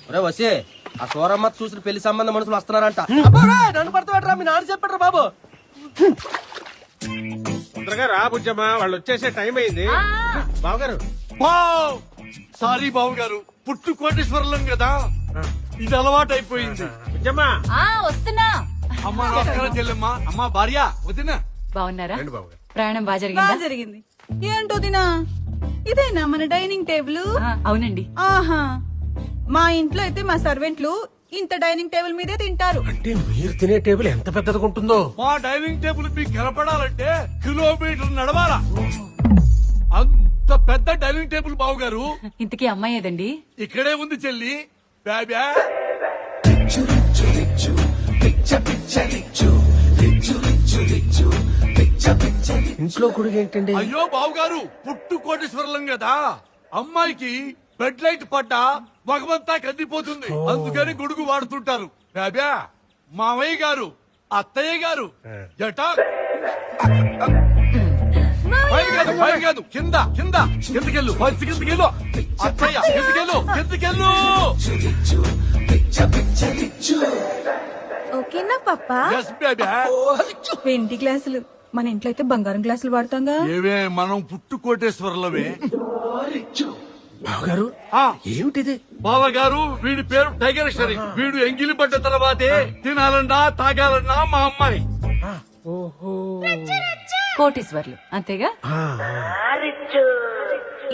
ఒరే వసే ఆ సూరమ్మ చూసిన పెళ్లి సంబంధం మనుషులు వస్తున్నారంట. నన్ను పడతారా మీ నాన్న చెప్పాడు బాబు. తొందరగా రా బుజ్జమ్మా, వాళ్ళు వచ్చేసే టైం అయింది. బావగారు సారీ బాబు గారు, పుట్టు కోటేశ్వరం కదా, ఇది అలవాటు అయిపోయింది. బుజ్జమ్మా వస్తున్నా. అమ్మ నమస్కారం చెల్లెమ్మ. అమ్మ భార్య వదినా. బాగున్నారా? రండి బావగారు. ప్రయాణం బాగా జరిగిందా? బాగా జరిగింది. ఏంటో దినా, ఇదేనా మన డైనింగ్ టేబుల్? అవునండి. ఆహా, మా ఇంట్లో అయితే మా సర్వెంట్లు ఇంత డైనింగ్ టేబుల్ మీదే తింటారు. అంటే మీరు తినే టేబుల్ ఎంత పెద్దదిగా ఉంటుందో. మా డైనింగ్ టేబుల్ మీకు కనపడాలంటే కిలోమీటర్ నడవాలా, అంత పెద్ద డైనింగ్ టేబుల్ బాబు గారు. ఇంతకీ అమ్మాయి ఏదండి? ఇక్కడే ఉంది చెల్లి. బాబా ఇంట్లో గుడికి ఏంటండి? అయ్యో బాబు గారు, పుట్టు కోటేశ్వరం కదా, అమ్మాయికి బెడ్ లైట్ పడ్డా మగమంతా కందిపోతుంది, అందుకని గొడుగు వాడుతుంటారు. బాబా మామయ్య గారు, అత్తయ్య గారు జటా పైన కాదు కింద కింద కిందకెళ్ళు, పచ్చి కిందకెళ్ళు. అత్తయ్య కిందకెళ్ళు కిందకెళ్ళు. ఓకేనా పప్పా? ఎస్ బాబా. వెండి గ్లాసులు, మన ఇంట్లో అయితే బంగారం గ్లాసులు వాడతాంగా. ఏవే మనం పుట్టు కోటేశ్వరంలోవే. బావగారు ఏమిటిది? బావగారు వీడి పేరు టైగర్ షరీఫ్. వీడు ఎంగిలి పడ్డ తర్వాతే తినాలన్నా తాగాలన్నా మా అమ్మాయి. కోటేశ్వర్లు అంతేగా?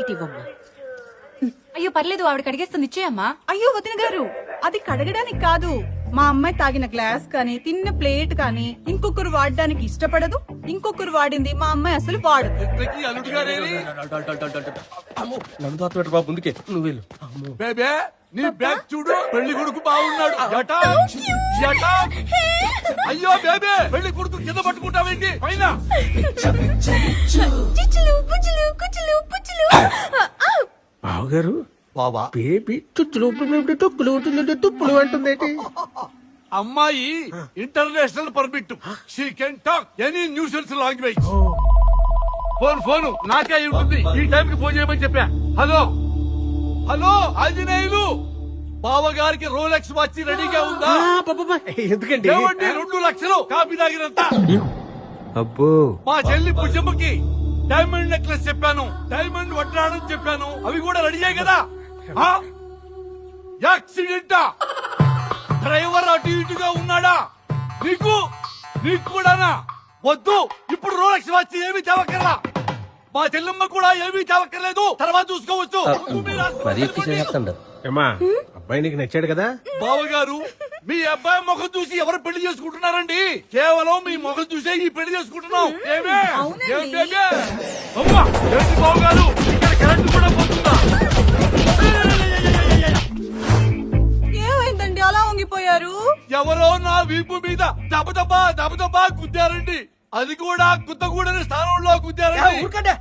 ఇటివమ్మా. అయ్యో పర్లేదు, ఆవిడ కడిగేస్తుంది, ఇచ్చేయమ్మా. అయ్యో వదిన గారు, అది కడగడానికి కాదు. మా అమ్మాయి తాగిన గ్లాస్ కానీ తిన్న ప్లేట్ కానీ ఇంకొకరు వాడడానికి ఇష్టపడదు. ఇంకొకరు వాడింది మా అమ్మాయి అసలు వాడదు. ఇంతకీ అల్లుడు గారేరి? నన్ను తోటపెట్టు బాబు, ముందుకే నువ్వు వెళ్ళు. బేబే నీ బ్యాగ్ చూడు, పెళ్లి కొడుకు బాగున్నాడు. జటా జటా. అయ్యో బేబే, పెళ్లి కొడుకు కింద పట్టుకుంటావేంటి పైన? బావగారు బాబా బేబీ చుచ్చులు తుప్పులు తుప్పులు అంటుందేంటి? అమ్మాయి international permit, she can talk any nuisance language. Phone నాకే అయి ఉంటుంది. ఈ టైంకి ఫోన్ చేయమని చెప్పా. హలో హలో ఆంజనేయులు, బావగారికి రోలెక్స్ వాచ్ రెడీగా ఉందా? ఎందుకండి? ఏమండి 2 లక్షలు కాపీ తాగినంత. అబ్బో, మా చెల్లి పుష్పమ్మకి డైమండ్ నెక్లెస్ చెప్పాను, డైమండ్ వడ్డాణం చెప్పాను, అవి కూడా రెడీయే కదా. యాక్సిడెంటా? డ్రైవర్ అటు ఇటుగా ఉన్నాడా? నీకు కూడానా? వద్దు, ఇప్పుడు రోలెక్స్ వాచ్ ఏమీ తేవక్కర్లా. మా చెల్లెమ్మ కూడా ఏమీ తేవక్కర్లేదు, తర్వాత చూసుకోవచ్చు. మరీ ఎక్కించేస్తాడు. ఏమా అబ్బాయి నీకు నచ్చాడు కదా? బావగారు, మీ అబ్బాయి ముఖం చూసి ఎవరు పెళ్లి చేసుకుంటున్నారండి? కేవలం మీ ముఖం చూసే ఈ పెళ్లి చేసుకుంటున్నాం. ఏమే ఏం బేబే? అమ్మా ఏంటి బావగారు, ఇక్కడ కరెంట్ కూడా పోతుందా? ఏమైందండి అలా వంగిపోయారు? ఎవరో నా వీపు మీద దబదబా గుద్దారండి. అది కూడా గుద్దగూడని స్థానంలో గుద్దారండి. ఊరుకంటే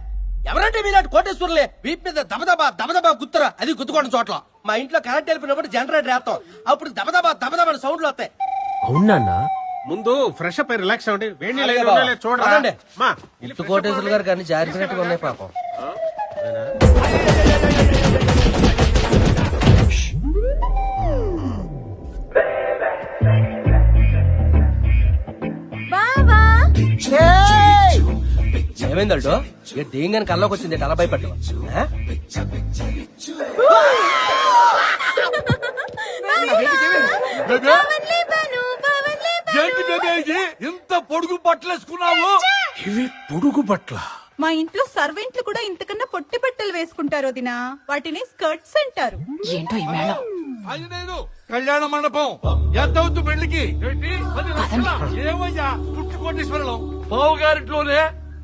ఎవరంటే మీలాంటి కోటేశ్వర్లే వీపు మీద దబదబా గుత్తరా, అది గుద్దుకోవడం చోట్ల. మా ఇంట్లో కరెంట్ వెళ్ళిపోయినప్పుడు జనరేటర్ వేస్తాం, అప్పుడు దబదబా సౌండ్లు వస్తాయి. అవునా? ముందు ఫ్రెష్ అప్ రిలాక్స్ అవ్వండి. వేడి చూడండి. ఇంటి కోటేశ్వర్లు గారు కానీ జారిపోయినట్టుగా ఉన్నాయి పాపం. ఏమైంది అల్టో? దేంగాని కల్లోకి వచ్చింది, అలా భయపడ్డా? ఏంటి బేబే ఇది? ఇంత పొడుగు బట్టలేసుకున్నావు? ఇవి పొడుగు బట్ల. మా ఇంట్లో సర్వెంట్లు కూడా ఇంతకన్నా పొట్టి బట్టలు వేసుకుంటారు వదినా, వాటిని స్కర్ట్స్ అంటారు. ఏంటో ఈ మేళం. ఆంజనేయులు, కళ్యాణ మండపం ఎంత అవుతుంది పెళ్లికి? ఏంటి 10 లక్షలా? ఏమయ్యా పుట్టు కోటేశ్వరం, బావగారింట్లోనే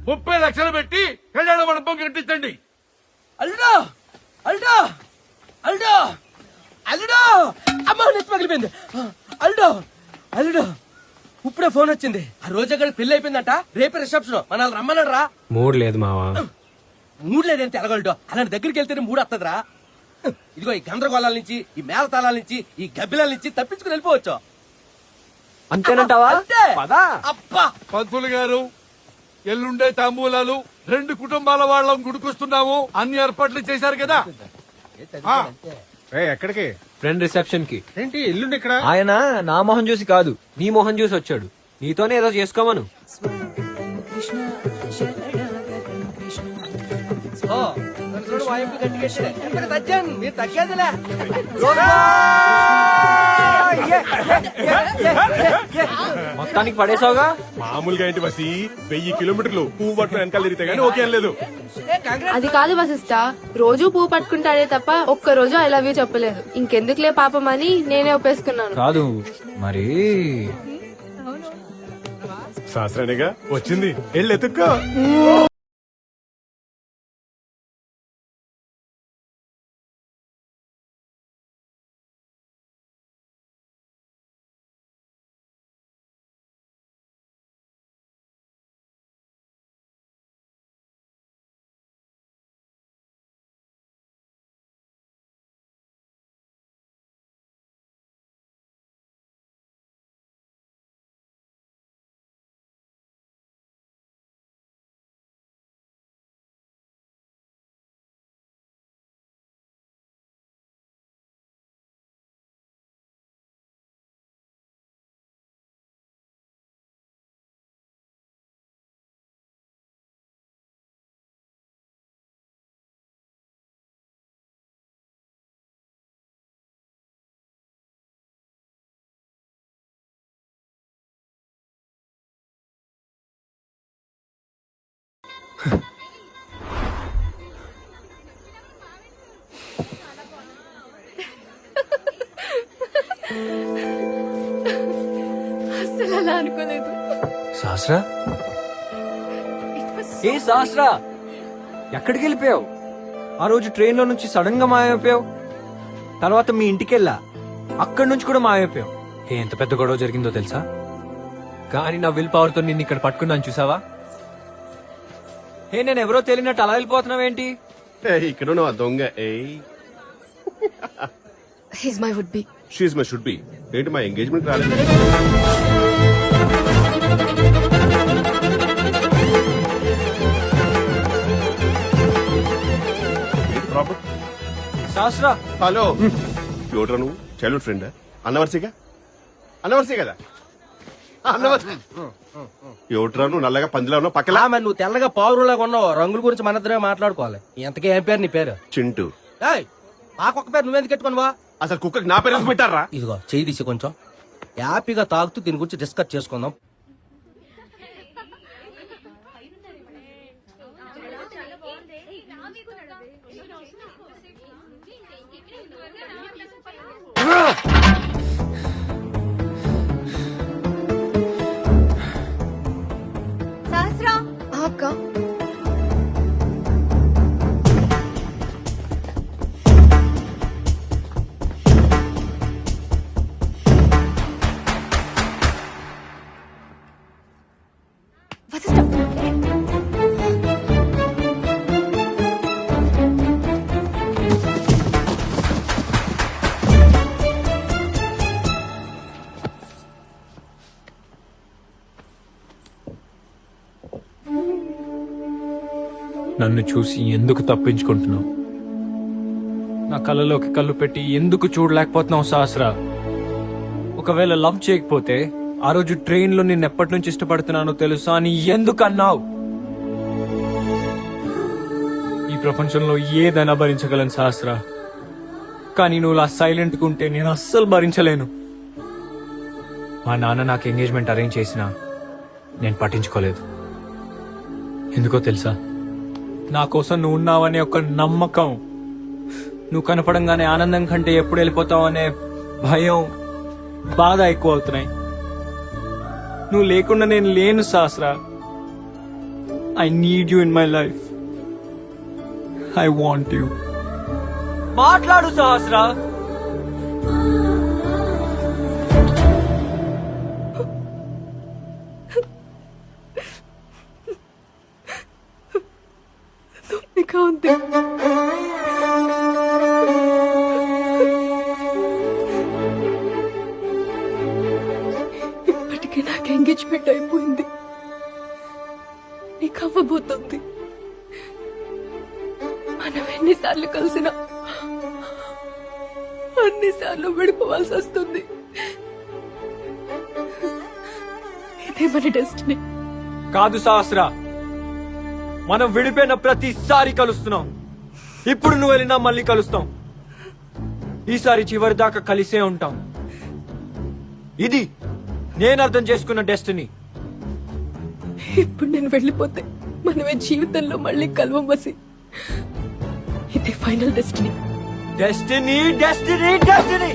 30 లక్షలు పెట్టి కళ్యాణ మండపం కట్టించండి. అల్లుడో అల్లుడో అల్లుడో అల్లుడో, అమ్మ నెత్తి పగిలిపోయింది. అల్లుడో ఇప్పుడే ఫోన్ వచ్చింది. ఆ రోజు అక్కడ పెళ్లి అయిపోయిందంట, రేపే రిసెప్షన్, మనల్ని రమ్మన్నాడు రా. మూడు లేదు మావా. మూడు లేదేంటి ఎలగలటో, అలాంటి దగ్గరికి వెళ్తేనే మూడు వస్తుందిరా. ఇదిగో ఈ గందరగోళాల నుంచి, ఈ మేళతాళాల నుంచి, ఈ గబ్బిలాల నుంచి తప్పించుకుని వెళ్ళిపోవచ్చు. అంతేనంటావా? అబ్బా పంతులు గారు, ఎల్లుండే తాంబూలాలు 2 కుటుంబాల వాళ్ళం గుడికొస్తున్నాము, అన్ని ఏర్పాట్లు చేశారు కదా. ఎక్కడికి? ఫ్రెండ్ రిసెప్షన్ కి. ఏంటి ఎల్లుండి ఇక్కడ? ఆయన నా మొహం చూసి కాదు, నీ మొహం చూసి వచ్చాడు. నీతోనే ఏదో చేసుకోమను. ఓ, నన్ను చూడు వాయింపు గట్టిగేసాడే. ఎంతకు తగ్గాను, మీరు తగ్గేదిలే. మొత్తానికి పడేసావుగా. మామూలుగా ఏంటి బసి 1000 కిలోమీటర్లు పువ్వు పట్టుకుని వెనకాల తిరిగితే గానీ ఓకే లేదు. అది కాదు వశిష్ట, రోజు పువ్వు పట్టుకుంటాడే తప్ప ఒక్క రోజు ఐ లవ్ యూ చెప్పలేదు. ఇంకెందుకులే పాపం అని నేనే ఒప్పేసుకున్నాను. కాదు మరి శాస్త్రానిగా వచ్చింది, వెళ్ళి ఎత్తుక్కో. అసలు అలా అనుకోలేదు. శాస్త్ర, ఏ శాస్త్ర, ఎక్కడికి వెళ్ళిపోయావు? ఆ రోజు ట్రైన్ లో నుంచి సడన్ గా మాయమైపోయావు. తర్వాత మీ ఇంటికి వెళ్ళా, అక్కడి నుంచి కూడా మాయమైపోయావు. ఎంత పెద్ద గొడవ జరిగిందో తెలుసా? కానీ నా విల్ పవర్ తో నిన్ను ఇక్కడ పట్టుకున్నాను, చూసావా? నేను ఎవరో తెలియనట్టు అలా వెళ్ళిపోతున్నావేంటి? ఇక్కడ నువ్వు ఆ దొంగ. He's my would be. She my should be. ఏంటి మా ఎంగేజ్మెంట్ రాలేదు? ప్రాబ్లం? శాస్త్ర, హలో, ఎవడ్రా నువ్వు? Childhood friend? అన్నవర్సీగా? అన్నవర్సీ కదా? అన్నవర్సీ. ఎవడ్రా నువ్వు? నల్లగా పందిలా ఉన్నావు పక్కలా? మరి నువ్వు తెల్లగా పావురులాగా ఉన్నావు. రంగుల గురించి మన ఇద్దరే మాట్లాడుకోవాలి. ఎంతకీ ఏం పేరు నీ పేరు? చింటూ. మాకొక్క పేరు నువ్వెందుకు పెట్టుకున్నావా? అసలు కుక్కకి నా పేరు పెట్టారా? ఇదిగో చెయ్యి తీసి కొంచెం హ్యాపీగా తాగుతూ దీని గురించి డిస్కస్ చేసుకుందాం. సహస్రా, అక్క నన్ను చూసి ఎందుకు తప్పించుకుంటున్నావు? నా కళ్ళలోకి కళ్ళు పెట్టి ఎందుకు చూడలేకపోతున్నావు సహస్రా? ఒకవేళ లవ్ చేయకపోతే ఆ రోజు ట్రైన్ లో నిన్ను ఎప్పటి నుంచి ఇష్టపడుతున్నానో తెలుసా అని ఎందుకు అన్నావు? ఈ ప్రపంచంలో ఏదైనా భరించగలను సహస్రా, కానీ నువ్వు అలా సైలెంట్ గా ఉంటే నేను అస్సలు భరించలేను. మా నాన్న నాకు ఎంగేజ్మెంట్ అరేంజ్ చేసినా నేను పట్టించుకోలేదు. ఎందుకో తెలుసా? నా కోసం నువ్వు ఉన్నావనే ఒక నమ్మకం, నువ్వు కనపడంగానే ఆనందం కంటే ఎప్పుడు వెళ్ళిపోతావు అనే భయం, బాధ ఎక్కువ అవుతున్నాయి. నువ్వు లేకుండా నేను లేను Sahasra. I need you in my life. I want you. మాట్లాడు సహస్రా. ఉంది. ఇప్పటికే నాకు ఎంగేజ్మెంట్ అయిపోయింది, నీకు అవ్వబోతుంది. మనం ఎన్నిసార్లు కలిసినా అన్నిసార్లు విడిపోవాల్సి వస్తుంది. ఇదే మన డెస్టినీ. కాదు సహస్ర, మనం విడిపోయిన ప్రతిసారి కలుస్తున్నాం. ఇప్పుడు నువ్వు వెళ్ళినా మళ్ళీ కలుస్తాం. ఈసారి చివరి దాకా కలిసే ఉంటాం. ఇది నేను అర్థం చేసుకున్న డెస్టినీ. ఇప్పుడు నేను వెళ్ళిపోతే మనమే జీవితంలో మళ్ళీ కలవం వసి. ఇదే final destiny. Destiny destiny destiny